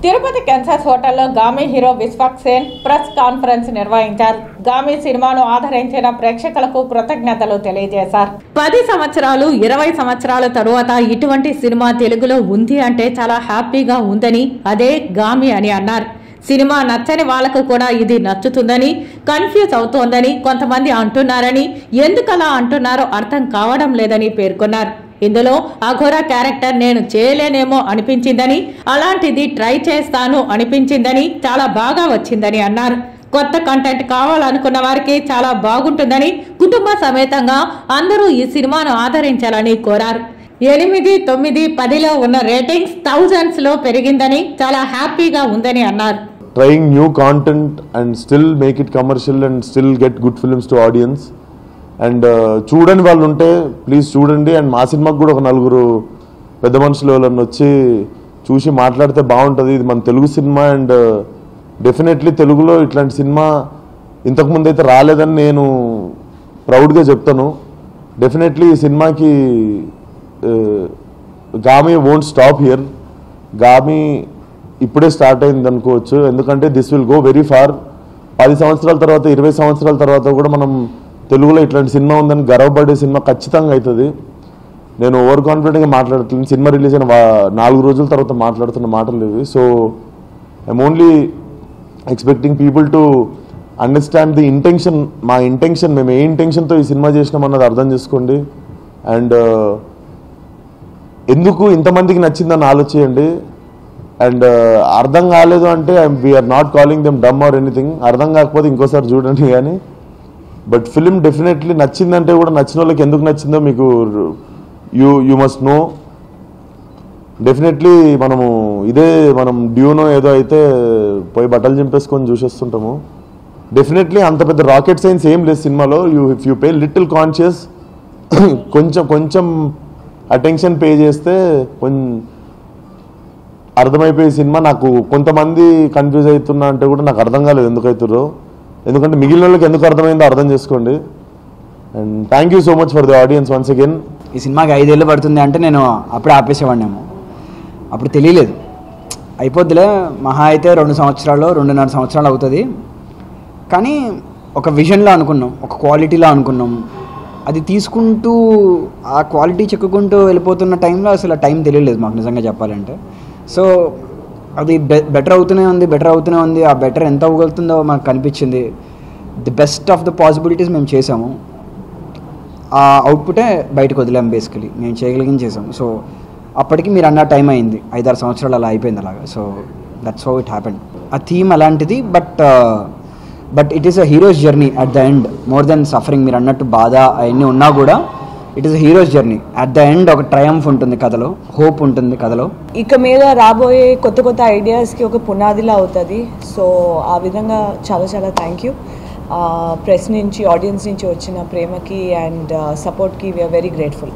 Tirupati Kansas హోటల్లో Gaami hero Vishwak Sen press conference నిర్వహించారు. గామి సినిమాను ఆదరించిన ప్రేక్షకులకు కృతజ్ఞతలు తెలియజేశారు. 10 సంవత్సరాలు 20 సంవత్సరాల తరువాత ఇటువంటి సినిమా తెలుగులో ఉంది అంటే చాలా హ్యాపీగా ఉందని, అదే గామి అని అన్నారు. సినిమా నచ్చని వాళ్లకు కూడా ఇది నచ్చుతుందని, కన్ఫ్యూజ్ అవుతోందని కొంతమంది అంటున్నారని, ఎందుకలా అంటున్నారో అర్థం కావడం లేదని పేర్కొన్నారు. ఇందులో అఘోరా క్యారెక్టర్ నేను చేయలేనేమో అనిపించిందని, అలాంటిది ట్రై చేస్తాను అనిపించిందని, చాలా బాగా వచ్చిందని అన్నారు. కొత్త కంటెంట్ కావాలనుకున్న వారికి చాలా బాగుంటుందని, కుటుంబ సమేతంగా అందరూ ఈ సినిమాను ఆదరించాలని కోరారు. 8, 9, 10లో ఉన్న రేటింగ్స్ థౌజండ్స్ లో పెరిగిందని, చాలా హ్యాపీగా ఉందని అన్నారు. Trying new content and still make it commercial and still get good films to audience. And చూడని వాళ్ళు ఉంటే ప్లీజ్ చూడండి. అండ్ మా సినిమాకి కూడా ఒక 4 పెద్ద మనుషులు వాళ్ళని వచ్చి చూసి మాట్లాడితే బాగుంటుంది. ఇది మన తెలుగు సినిమా అండ్ డెఫినెట్లీ తెలుగులో ఇట్లాంటి సినిమా ఇంతకుముందు అయితే రాలేదని నేను ప్రౌడ్గా చెప్తాను. డెఫినెట్లీ ఈ సినిమాకి Gaami won't stop here. Gaami ఇప్పుడే స్టార్ట్ అయింది అనుకోవచ్చు. ఎందుకంటే this will go very far. 10 సంవత్సరాల తర్వాత 20 సంవత్సరాల తర్వాత కూడా మనం తెలుగులో ఇట్లాంటి సినిమా ఉందని గర్వపడే సినిమా ఖచ్చితంగా అవుతుంది. నేను ఓవర్ కాన్ఫిడెంట్గా మాట్లాడట్లేదు. సినిమా రిలీజ్ అయిన 4 రోజుల తర్వాత మాట్లాడుతున్న మాటలు ఇవి. So I'm only expecting people to understand the intention. మా ఇంటెన్షన్, మేము ఏ ఇంటెన్షన్తో ఈ సినిమా చేసినాం అన్నది అర్థం చేసుకోండి. అండ్ ఎందుకు ఇంతమందికి నచ్చిందని ఆలోచించండి. అండ్ అర్థం కాలేదు అంటే we're not calling them dumb or anything. అర్థం కాకపోతే ఇంకోసారి చూడండి. కానీ బట్ ఫిలిం డెఫినెట్లీ నచ్చిందంటే కూడా నచ్చిన వాళ్ళకి ఎందుకు నచ్చిందో మీకు యూ మస్ట్ నో. డెఫినెట్లీ మనం డ్యూనో ఏదో అయితే పోయి బట్టలు చింపేసుకొని చూసేస్తుంటాము. డెఫినెట్లీ అంత పెద్ద రాకెట్ సైన్స్ ఏం లేదు సినిమాలో. If you pay little conscious, కొంచెం అటెన్షన్ పే చేస్తే అర్థమైపోయే సినిమా. నాకు కొంతమంది కన్ఫ్యూజ్ అవుతున్నా అంటే కూడా నాకు అర్థం కాలేదు ఎందుకు అవుతారో. ఎందుకంటే మిగిలిన వాళ్ళకి ఎందుకు అర్థమైందో అర్థం చేసుకోండి. And thank you so much for the audience once again. ఈ సినిమాకి 5 ఏళ్ళు పడుతుంది అంటే నేను అప్పుడే ఆపేసేవాడినేమో. అప్పుడు తెలియలేదు, అయిపోద్దిలే మహా అయితే 2 సంవత్సరాలు 2.5 సంవత్సరాలు అవుతుంది. కానీ ఒక విజన్లో అనుకున్నాం, ఒక క్వాలిటీలో అనుకున్నాం. అది తీసుకుంటూ ఆ క్వాలిటీ చెక్కుకుంటూ వెళ్ళిపోతున్న టైంలో అసలు ఆ టైం తెలియలేదు మాకు నిజంగా చెప్పాలంటే. సో అది బెటర్ అవుతూనే ఉంది. ఆ బెటర్ ఎంత అవ్వగలుగుతుందో మాకు కనిపించింది. The best of the possibilities మేము చేసాము. ఆ అవుట్పుటే బయటకు వదిలాం. బేసికలీ మేము చేయగలిగింది చేసాము. సో అప్పటికి మీరు అన్న టైం అయింది, 5-6 సంవత్సరాలు అలా అయిపోయింది అలాగా. So that's how it happened. ఆ థీమ్ అలాంటిది. But it is a heroes journey at the end. More than suffering. మీరు అన్నట్టు బాధ అవన్నీ ఉన్నా కూడా it is a heroes journey. At the end ఒక ట్రయంఫ్ ఉంటుంది కథలో, హోప్ ఉంటుంది కథలో. ఇక మీద రాబోయే కొత్త ఐడియాస్కి ఒక పునాదిలా అవుతుంది. సో ఆ విధంగా చాలా థ్యాంక్ యూ. ప్రెస్ నుంచి, ఆడియన్స్ నుంచి వచ్చిన ప్రేమకి అండ్ సపోర్ట్కి వీఆర్ వెరీ గ్రేట్ఫుల్.